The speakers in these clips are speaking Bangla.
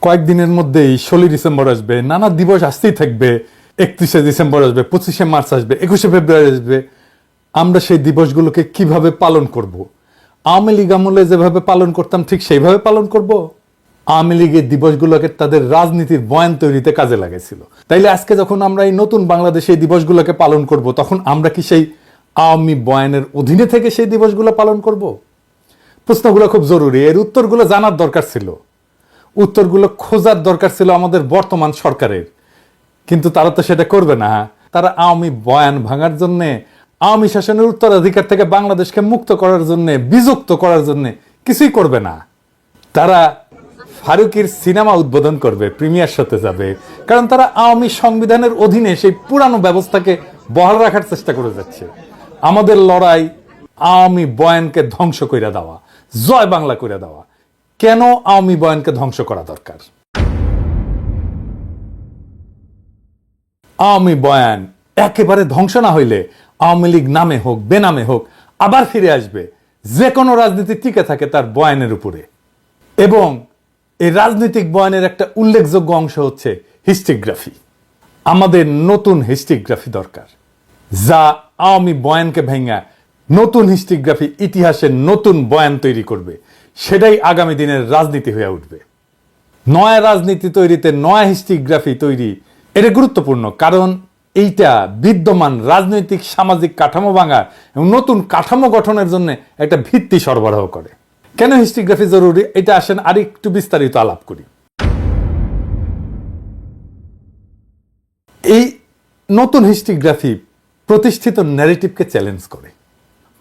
কয়েকদিনের মধ্যেই 16 ডিসেম্বর আসবে, নানা দিবস আসতেই থাকবে। 31শে ডিসেম্বর আসবে, 25শে মার্চ আসবে, 21শে ফেব্রুয়ারি আসবে। আমরা সেই দিবসগুলোকে কিভাবে পালন করব? আওয়ামী লীগ আমলে যেভাবে পালন করতাম ঠিক সেইভাবে পালন করব? আওয়ামী লীগের দিবসগুলোকে তাদের রাজনীতির বয়ান তৈরিতে কাজে লাগাইছিল। তাইলে আজকে যখন আমরা এই নতুন বাংলাদেশে এই দিবসগুলোকে পালন করব, তখন আমরা কি সেই আওয়ামী বয়ানের অধীনে থেকে সেই দিবসগুলো পালন করব? প্রশ্নগুলো খুব জরুরি, এর উত্তরগুলো জানার দরকার ছিল, উত্তরগুলো খোঁজার দরকার ছিল আমাদের বর্তমান সরকারের। কিন্তু তারা তো সেটা করবে না। তারা আওয়ামী বয়ান ভাঙার জন্যে, আওয়ামী শাসনের উত্তরাধিকার থেকে বাংলাদেশকে মুক্ত করার জন্য, বিযুক্ত করার জন্য কিছুই করবে না। তারা ফারুকের সিনেমা উদ্বোধন করবে, প্রিমিয়ার সাথে যাবে, কারণ তারা আওয়ামী সংবিধানের অধীনে সেই পুরানো ব্যবস্থাকে বহাল রাখার চেষ্টা করে যাচ্ছে। আমাদের লড়াই আওয়ামী বয়ানকে ধ্বংস করে দেওয়া, জয় বাংলা করে দেওয়া। কেন আওয়ামী বয়ানকে ধ্বংস করা দরকার? আওয়ামী বয়ান একেবারে ধ্বংস না হইলে আওয়ামী লীগ নামে হোক বেনামে হোক আবার ফিরে আসবে। যে কোনো রাজনীতি টিকে থাকে তার বয়ানের উপরে। এবং এই রাজনৈতিক বয়ানের একটা উল্লেখযোগ্য অংশ হচ্ছে হিস্টোগ্রাফি। আমাদের নতুন হিস্টোগ্রাফি দরকার, যা আওয়ামী বয়ানকে ভেঙে নতুন হিস্টোগ্রাফি, ইতিহাসের নতুন বয়ান তৈরি করবে। সেটাই আগামী দিনের রাজনীতি হয়ে উঠবে। নয়া রাজনীতি তৈরিতে নয়া হিস্টোগ্রাফি তৈরি এটা গুরুত্বপূর্ণ, কারণ এইটা বিদ্যমান রাজনৈতিক সামাজিক কাঠামো ভাঙা এবং নতুন কাঠামো গঠনের জন্য একটা ভিত্তি সরবরাহ করে। কেন হিস্টোগ্রাফি জরুরি, এটা আসেন আর একটু বিস্তারিত আলাপ করি। এই নতুন হিস্টোগ্রাফি প্রতিষ্ঠিত ন্যারেটিভকে চ্যালেঞ্জ করে।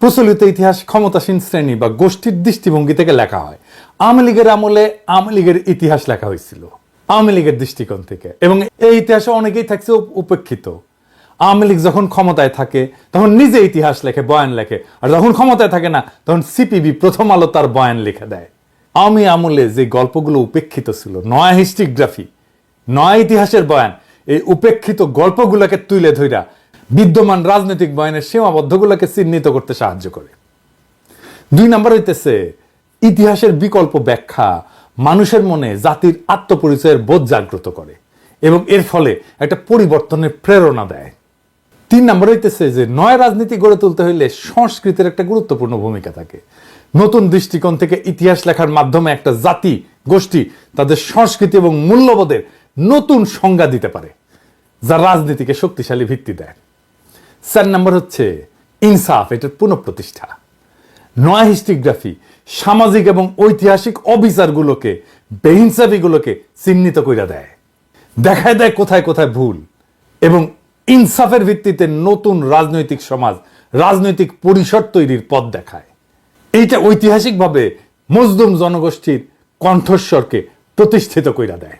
প্রচলিত ইতিহাস ক্ষমতাসীন শ্রেণী বা গোষ্ঠীর দৃষ্টিভঙ্গি থেকে লেখা হয়। আওয়ামী লীগের আমলে আওয়ামী লীগের ইতিহাস লেখা হয়েছিল আওয়ামী লীগের দৃষ্টিকোণ থেকে, এবং এই ইতিহাসে অনেকেই থাকছে উপেক্ষিত। আওয়ামী লীগ যখন ক্ষমতায় থাকে তখন নিজে ইতিহাস লেখে, বয়ান লেখে, আর যখন ক্ষমতায় থাকে না তখন সিপিবি, প্রথম আলো তার বয়ান লিখে দেয়। আওয়ামী আমলে যে গল্পগুলো উপেক্ষিত ছিল, নয়া হিস্টোগ্রাফি, নয়া ইতিহাসের বয়ান, এই উপেক্ষিত গল্পগুলোকে তুলে ধইরা বিদ্যমান রাজনৈতিক বয়ানের সীমাবদ্ধগুলোকে চিহ্নিত করতে সাহায্য করে। 2 নম্বর হইতেছে ইতিহাসের বিকল্প ব্যাখ্যা মানুষের মনে জাতির আত্মপরিচয়ের বোধ জাগ্রত করে এবং এর ফলে একটা পরিবর্তনের প্রেরণা দেয়। 3 নম্বর হইতেছে যে নয়া রাজনীতি গড়ে তুলতে হইলে সংস্কৃতির একটা গুরুত্বপূর্ণ ভূমিকা থাকে। নতুন দৃষ্টিকোণ থেকে ইতিহাস লেখার মাধ্যমে একটা জাতি, গোষ্ঠী তাদের সংস্কৃতি এবং মূল্যবোধের নতুন সংজ্ঞা দিতে পারে, যা রাজনীতিকে শক্তিশালী ভিত্তি দেয়। 4 নম্বর হচ্ছে ইনসাফ, এটার পুনঃপ্রতিষ্ঠা। নয়া হিস্টোগ্রাফি সামাজিক এবং ঐতিহাসিক অবিচারগুলোকে, বেহিংসাবিগুলোকে চিহ্নিত করে দেয়, দেখায় দেয় কোথায় কোথায় ভুল, এবং ইনসাফের ভিত্তিতে নতুন রাজনৈতিক সমাজ, রাজনৈতিক পরিসর তৈরির পথ দেখায়। এইটা ঐতিহাসিকভাবে মজলুম জনগোষ্ঠীর কণ্ঠস্বরকে প্রতিষ্ঠিত করে দেয়।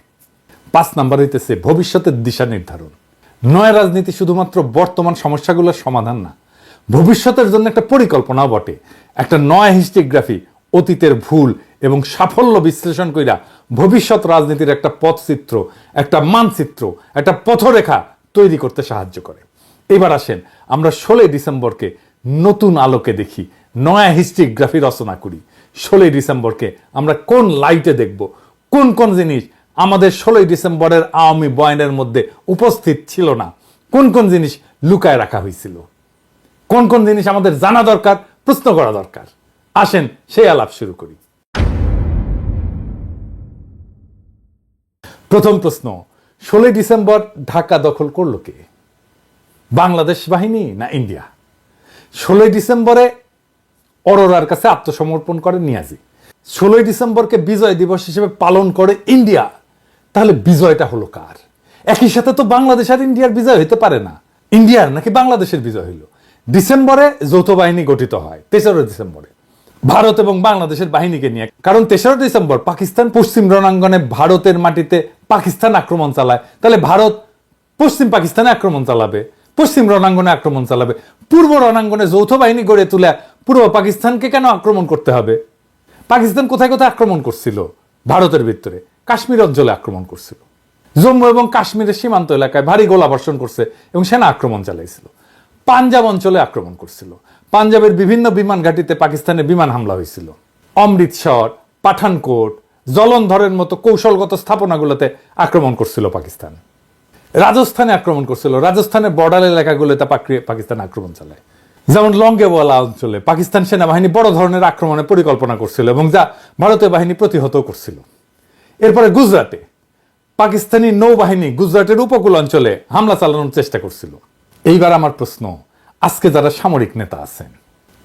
5 নম্বর হইতেছে ভবিষ্যতের দিশা নির্ধারণ। নয়া রাজনীতি শুধুমাত্র বর্তমান সমস্যাগুলোর সমাধান না, ভবিষ্যতের জন্য একটা পরিকল্পনাও বটে। একটা নয়া হিস্টোগ্রাফি অতীতের ভুল এবং সাফল্য বিশ্লেষণ কইরা ভবিষ্যৎ রাজনীতির একটা পথচিত্র, একটা মানচিত্র, একটা পথরেখা তৈরি করতে সাহায্য করে। এবার আসেন আমরা 16 ডিসেম্বরকে নতুন আলোকে দেখি, নয়া হিস্টোগ্রাফি রচনা করি। 16 ডিসেম্বরকে আমরা কোন লাইটে দেখব, কোন কোন জিনিস আমাদের 16 ডিসেম্বরের আওয়ামী বয়ানের মধ্যে উপস্থিত ছিল না, কোন কোন জিনিস লুকায় রাখা হয়েছিল, কোন কোন জিনিস আমাদের জানা দরকার, প্রশ্ন করা দরকার। আসেন সেই আলাপ শুরু করি। প্রথম প্রশ্ন, 16 ডিসেম্বর ঢাকা দখল করলো কে? বাংলাদেশ বাহিনী না ইন্ডিয়া? 16 ডিসেম্বরে অরোরার কাছে আত্মসমর্পণ করে নিয়াজি। 16 ডিসেম্বরকে বিজয় দিবস হিসেবে পালন করে ইন্ডিয়া। তাহলে বিজয়টা হলো কার? একই সাথে তো বাংলাদেশ আর ইন্ডিয়ার বিজয় হইতে পারে না। ইন্ডিয়ার নাকি বাংলাদেশের বিজয় হইল? ডিসেম্বরে যৌথ বাহিনী গঠিত হয়, 23 ডিসেম্বরে ভারত এবং বাংলাদেশের বাহিনীকে নিয়ে। কারণ 23 ডিসেম্বর পাকিস্তান পশ্চিম রণাঙ্গনে ভারতের মাটিতে পাকিস্তান আক্রমণ চালায়, তাহলে ভারত পশ্চিম পাকিস্তানে আক্রমণ চালাবে, পশ্চিম রণাঙ্গনে আক্রমণ চালাবে। পূর্ব রণাঙ্গনে যৌথ বাহিনী গড়ে তুলে পূর্ব পাকিস্তানকে কেন আক্রমণ করতে হবে? পাকিস্তান কোথায় কোথায় আক্রমণ করছিল? ভারতের ভিতরে কাশ্মীর অঞ্চলে আক্রমণ করছিল, জম্মু এবং কাশ্মীরের সীমান্ত এলাকায় ভারী গোলাবর্ষণ করছে এবং সেনা আক্রমণ চালাইছিল। পাঞ্জাব অঞ্চলে আক্রমণ করছিল, পাঞ্জাবের বিভিন্ন বিমান ঘাঁটিতে পাকিস্তানের বিমান হামলা হয়েছিল। অমৃতসর, পাঠানকোট, জলন্ধরের মতো কৌশলগত স্থাপনাগুলোতে আক্রমণ করছিল পাকিস্তান। রাজস্থানে আক্রমণ করছিল, রাজস্থানের বর্ডার এলাকাগুলোতে পাকিস্তান আক্রমণ চালায়। যেমন লঙ্গেওয়ালা অঞ্চলে পাকিস্তান সেনাবাহিনী বড় ধরনের আক্রমণের পরিকল্পনা করছিল এবং যা ভারতীয় বাহিনী প্রতিহত করছিল। এরপরে গুজরাটে পাকিস্তানি নৌবাহিনী গুজরাটের উপকূল অঞ্চলে হামলা চালানোর চেষ্টা করছিল। এইবার আমার প্রশ্ন, আজকে যারা সামরিক নেতা আছেন,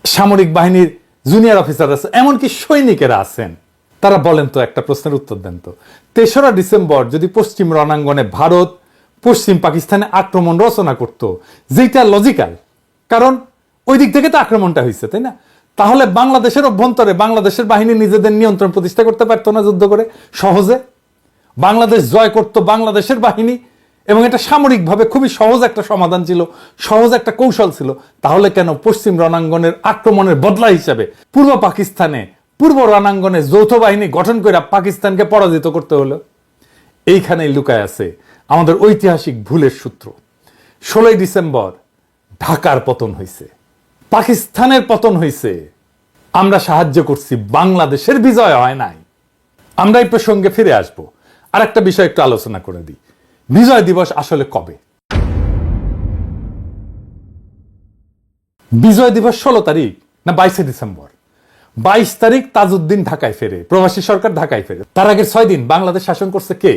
সামরিক বাহিনীর জুনিয়র অফিসার আছে, এমনকি সৈনিকেরা আছেন, তারা বলেন তো, একটা প্রশ্নের উত্তর দেন তো, ৩রা ডিসেম্বর যদি পশ্চিম রণাঙ্গনে ভারত পশ্চিম পাকিস্তানে আক্রমণ রচনা করত, যেটা লজিক্যাল, কারণ ওই দিক থেকে তো আক্রমণটা হয়েছে, তাই না? তাহলে বাংলাদেশের অভ্যন্তরে বাংলাদেশের বাহিনী নিজেদের নিয়ন্ত্রণ প্রতিষ্ঠা করতে পারতো না যুদ্ধ করে সহজে? বাংলাদেশ জয় করত বাংলাদেশের বাহিনী, এবং এটা সামরিকভাবে খুবই সহজ একটা সমাধান ছিল, সহজ একটা কৌশল ছিল। তাহলে কেন পশ্চিম রণাঙ্গনের আক্রমণের বদলা হিসাবে পূর্ব পাকিস্তানে, পূর্ব রণাঙ্গনে যৌথ বাহিনী গঠন করে পাকিস্তানকে পরাজিত করতে হলো? এইখানেই লুকায় আছে আমাদের ঐতিহাসিক ভুলের সূত্র। 16ই ডিসেম্বর ঢাকার পতন হয়েছে, পাকিস্তানের পতন হয়েছে, আমরা সাহায্য করছি, বাংলাদেশের বিজয় হয় নাই। আমরা এই প্রসঙ্গে ফিরে আসবো। আর একটা বিষয় একটু আলোচনা করে দিই, বিজয় দিবস আসলে কবে? বিজয় দিবস 16 তারিখ না 22শে ডিসেম্বর? 22 তারিখ তাজউদ্দিন ঢাকায় ফেরে, প্রবাসী সরকার ঢাকায় ফেরে। তার আগের 6 দিন বাংলাদেশ শাসন করছে কে?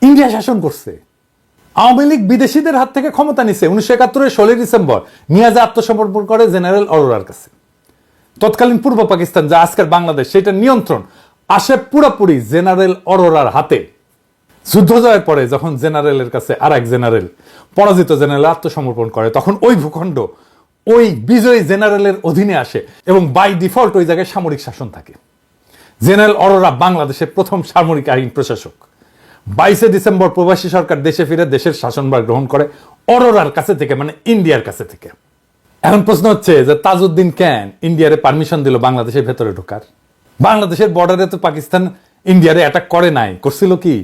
ইন্ডিয়া শাসন করছে। আওয়ামী লীগ বিদেশিদের হাত থেকে ক্ষমতা নিছে 1971-এর 16 ডিসেম্বর, নিয়ে যা আত্মসমর্পণ করে জেনারেল অরোরার কাছে। তৎকালীন পূর্ব পাকিস্তান, যা আজকের বাংলাদেশ, সেটা নিয়ন্ত্রণ আসে পুরোপুরি জেনারেল অরোরার হাতে। যুদ্ধ জয়ের পরে যখন জেনারেলের কাছে আর এক জেনারেল, পরাজিত জেনারেল আত্মসমর্পণ করে, তখন ওই ভূখণ্ড ওই বিজয়ী জেনারেলের অধীনে আসে এবং বাই ডিফল্ট ওই জায়গায় সামরিক শাসন থাকে। জেনারেল অরোরা বাংলাদেশের প্রথম সামরিক আইন প্রশাসক। 22শে ডিসেম্বর প্রবাসী সরকার দেশে ফিরে দেশের শাসনভার গ্রহণ করে অরোরার কাছে থেকে, মানে ইন্ডিয়ার কাছে থেকে। এখন প্রশ্ন হচ্ছে যে তাজউদ্দিন কেন ইন্ডিয়ারে পারমিশন দিল বাংলাদেশের ভেতরে ঢোকার? বাংলাদেশের বর্ডারে তো পাকিস্তান ইন্ডিয়ারে অ্যাটাক করে নাই, করছিল কি?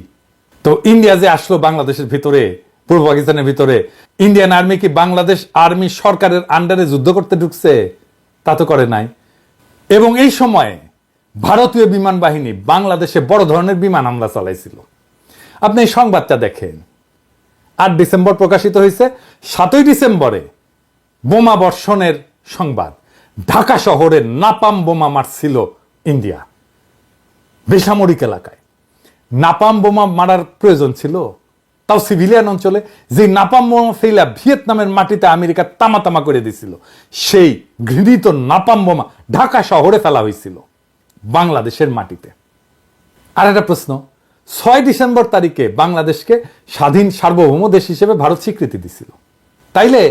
তো ইন্ডিয়া যে আসলো বাংলাদেশের ভিতরে, পূর্ব পাকিস্তানের ভিতরে, ইন্ডিয়ান আর্মি কি বাংলাদেশ আর্মি সরকারের আন্ডারে যুদ্ধ করতে ঢুকছে? তা তো করে নাই। এবং এই সময়ে ভারতীয় বিমান বাহিনী বাংলাদেশে বড় ধরনের বিমান হামলা চালাইছিল। আপনি এই সংবাদটা দেখেন, 8 ডিসেম্বর প্রকাশিত হয়েছে। 7ই ডিসেম্বরে বোমা বর্ষণের সংবাদ, ঢাকা শহরে নাপাম বোমা মারছিল ইন্ডিয়া বেসামরিক এলাকায়। নাপাম বোমা মারার প্রয়োজন ছিল, তাও সিভিলিয়ান অঞ্চলে। যে নাপাম বোমা ফেলা ভিয়েতনামের মাটিতে আমেরিকা তামা তামা করে দিছিল, সেই ঘৃণিত নাপাম বোমা ঢাকা শহরে ফেলা হয়েছিল বাংলাদেশের মাটিতে। আর একটা প্রশ্ন, 6 ডিসেম্বর তারিখে বাংলাদেশকে স্বাধীন সার্বভৌম দেশ হিসেবে ভারত স্বীকৃতি দিছিল। তাইলে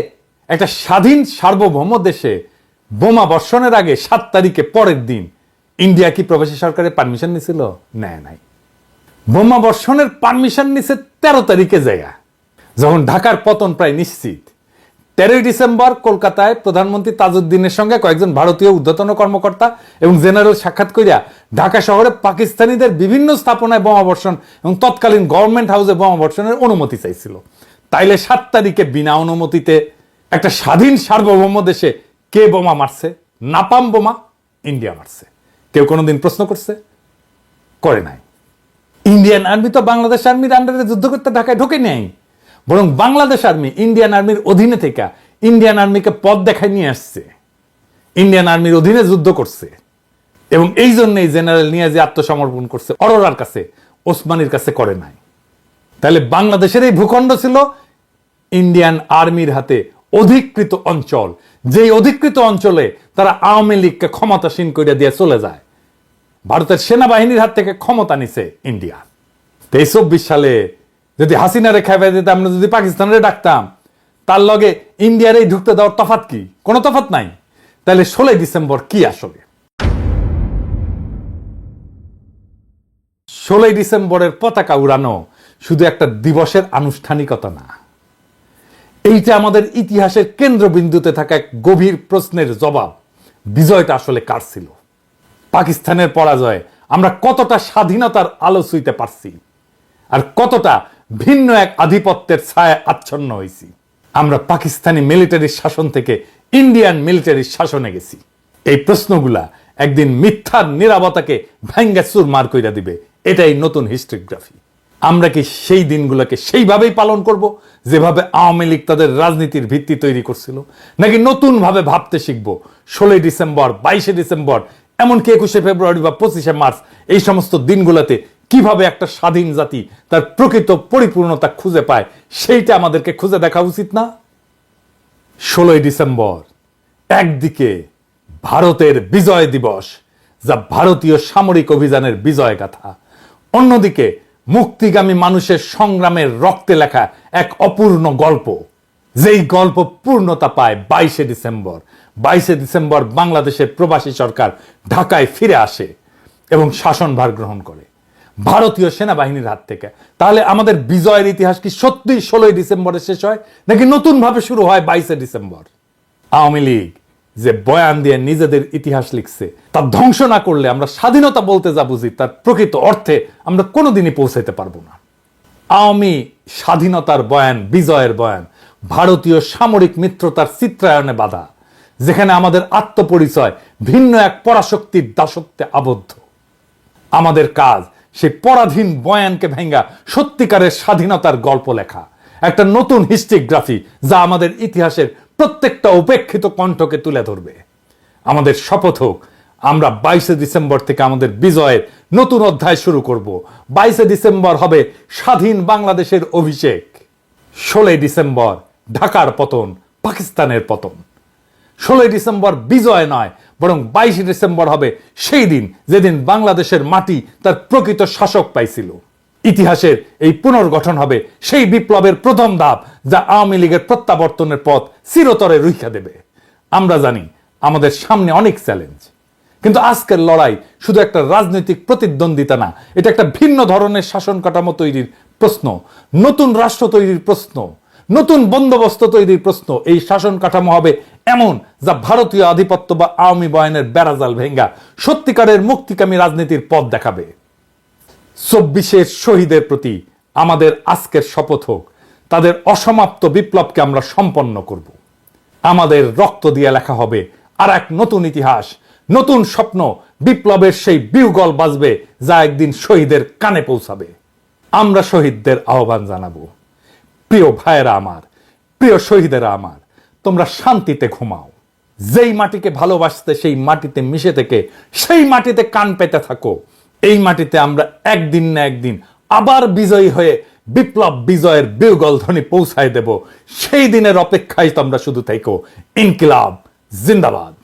একটা স্বাধীন সার্বভৌম দেশে বোমা বর্ষণের আগে 7 তারিখে পরের দিন ইন্ডিয়া কি প্রবাসী সরকারের পারমিশন নিছিল? নেয় নাই। বোমা বর্ষণের পারমিশন নিছে 13 তারিখে জায়গা, যখন ঢাকার পতন প্রায় নিশ্চিত। 13 ডিসেম্বর কলকাতায় প্রধানমন্ত্রী তাজউদ্দিনের সঙ্গে কয়েকজন ভারতীয় ঊর্ধ্বতন কর্মকর্তা এবং জেনারেল সাক্ষাৎ করিয়া ঢাকা শহরে পাকিস্তানিদের বিভিন্ন স্থাপনায় বোমা বর্ষণ এবং তৎকালীন গভর্নমেন্ট হাউসে বোমা বর্ষণের অনুমতি চাইছিল। তাইলে 7 তারিখে বিনা অনুমতিতে একটা স্বাধীন সার্বভৌম দেশে কে বোমা মারছে? নাপাম বোমা ইন্ডিয়া মারছে। কেউ কোনোদিন প্রশ্ন করছে? করে নাই। ইন্ডিয়ান আর্মি তো বাংলাদেশ আর্মির আন্ডারে যুদ্ধ করতে ঢাকায় ঢোকে নেই, বরং বাংলাদেশ আর্মি ইন্ডিয়ান আর্মির অধীনে থেকে ইন্ডিয়ান আর্মিকে পথ দেখায় নিয়ে আসছে, ইন্ডিয়ান আর্মির অধীনে যুদ্ধ করছে। এবং এই জন্যই জেনারেল নিয়াজি আত্মসমর্পণ করছে অরোরার কাছে, ওসমানীর কাছে করে নাই। তাহলে বাংলাদেশের এই ভূখণ্ড ছিল ইন্ডিয়ান আর্মির হাতে অধিকৃত অঞ্চল, যেই অধিকৃত অঞ্চলে তারা আওয়ামী লীগকে ক্ষমতাসীন করে দিয়ে চলে যায়। ভারতের সেনাবাহিনীর হাত থেকে ক্ষমতা নিছে ইন্ডিয়া। 23-24 সালে যদি হাসিনারে খাইবে দিতে আমরা যদি পাকিস্তানের ডাকতাম, তার লগে ইন্ডিয়ার এই ঢুকতে দেওয়ার তফাৎ কি? কোনো তফাৎ নাই। তাহলে 16 ডিসেম্বর কি আসলে? 16 ডিসেম্বরের পতাকা উড়ানো শুধু একটা দিবসের আনুষ্ঠানিকতা না, এইটা আমাদের ইতিহাসের কেন্দ্রবিন্দুতে থাকা এক গভীর প্রশ্নের জবাব। বিজয়টা আসলে কার ছিল? পাকিস্তানের পরাজয়ে আমরা কতটা স্বাধীনতার আলো ছুঁইতে পারছি, আর কতটা ভিন্ন এক আধিপত্যের ছায়া আচ্ছন্ন হয়েছি। আমরা পাকিস্তানি মিলিটারির শাসন থেকে ইন্ডিয়ান মিলিটারির শাসনে গেছি। এই প্রশ্নগুলা একদিন মিথ্যার নীরবতাকে ভেঙ্গে চুরমার কইরা দিবে। এটাই নতুন হিস্ট্রিগ্রাফি। আমরা কি সেই দিনগুলোকে সেইভাবেই পালন করব যেভাবে আওয়ামী লীগ তাদের রাজনীতির ভিত্তি তৈরি করছিল, নাকি নতুন ভাবে ভাবতে শিখব 16 ডিসেম্বর, 22 ডিসেম্বর, এমনকি 21 ফেব্রুয়ারি বা 25 মার্চ এই সমস্ত দিনগুলোতে কিভাবে একটা স্বাধীন জাতি তার প্রকৃত পরিপূর্ণতা খুঁজে পায় সেইটা আমাদেরকে খুঁজে দেখা উচিত না? 16 ডিসেম্বর একদিকে ভারতের বিজয় দিবস, যা ভারতীয় সামরিক অভিযানের বিজয় গাথা, অন্যদিকে মুক্তিগামী মানুষের সংগ্রামের রক্তে লেখা এক অপূর্ণ গল্প, যেই গল্প পূর্ণতা পায় 22 ডিসেম্বর। 22 ডিসেম্বর বাংলাদেশের প্রবাসী সরকার ঢাকায় ফিরে আসে এবং শাসনভার গ্রহণ করে ভারতীয় সেনাবাহিনীর হাত থেকে। তাহলে আমাদের বিজয়ের ইতিহাস কি সত্যি 16 ডিসেম্বরে শেষ হয়, নাকি নতুন ভাবে শুরু হয় 22 ডিসেম্বর? আওয়ামী লীগ যে বয়ান দিয়ে নিজেদের ইতিহাস লিখছে, তা ধ্বংস না করলে আমরা স্বাধীনতা বলতে যা বুঝি তার প্রকৃত অর্থে আমরা কোনোদিনই পৌঁছাইতে পারবো না। আওয়ামী স্বাধীনতার বয়ান, বিজয়ের বয়ান ভারতীয় সামরিক মিত্রতার চিত্রায়নে বাধা, যেখানে আমাদের আত্মপরিচয় ভিন্ন এক পরাশক্তির দাসত্বে আবদ্ধ। আমাদের কাজ সেই পরাধীন বয়ানকে ভেঙ্গা সত্যিকারের স্বাধীনতার গল্প লেখা, একটা নতুন হিস্ট্রিগ্রাফি যা আমাদের ইতিহাসের প্রত্যেকটা উপেক্ষিত কণ্ঠকে তুলে ধরবে। আমাদের শপথ হোক, আমরা 22 ডিসেম্বর থেকে আমাদের বিজয়ের নতুন অধ্যায় শুরু করব। 22 ডিসেম্বর হবে স্বাধীন বাংলাদেশের অভিষেক। 16 ডিসেম্বর ঢাকার পতন, পাকিস্তানের পতন। 16 ডিসেম্বর বিজয় নয়, বরং 22 ডিসেম্বর হবে সেই দিন যেদিন বাংলাদেশের মাটি তার প্রকৃত শাসক পাইছিল। ইতিহাসের এই পুনর্গঠন হবে সেই বিপ্লবের প্রথম ধাপ, যা আওয়ামী লীগের প্রত্যাবর্তনের পথ চিরতরে রুখা দেবে। আমরা জানি আমাদের সামনে অনেক চ্যালেঞ্জ, কিন্তু আজকের লড়াই শুধু একটা রাজনৈতিক প্রতিদ্বন্দ্বিতা না, এটা একটা ভিন্ন ধরনের শাসন কাঠামো তৈরির প্রশ্ন, নতুন রাষ্ট্র তৈরির প্রশ্ন, নতুন বন্দোবস্ত তৈরির প্রশ্ন। এই শাসন কাঠামো হবে এমন যা ভারতীয় আধিপত্য বা আওয়ামী বয়ানের বেড়াজাল ভেঙ্গা সত্যিকারের মুক্তিকামী রাজনীতির পথ দেখাবে। 24 শহীদের প্রতি আমাদের আজকের শপথ হোক, তাদের অসমাপ্ত বিপ্লবকে আমরা সম্পন্ন করব। আমাদের রক্ত দিয়ে লেখা হবে আর এক নতুন ইতিহাস, নতুন স্বপ্ন। বিপ্লবের সেই বিউগল বাজবে যা একদিন শহীদের কানে পৌঁছাবে। আমরা শহীদদের আহ্বান জানাবো, প্রিয় ভাইয়েরা আমার, প্রিয় শহীদেরা আমার, তোমরা শান্তিতে ঘুমাও। যেই মাটিকে ভালোবাসতে সেই মাটিতে মিশে থেকে সেই মাটিতে কান পেতে থাকো। এই মাটিতে আমরা একদিন না একদিন আবার বিজয়ী হয়ে বিপ্লব বিজয়ের বিউগল ধ্বনি পৌঁছায় দেব। সেই দিনের অপেক্ষায় তোমরা শুধু থেকো। ইনকিলাব জিন্দাবাদ।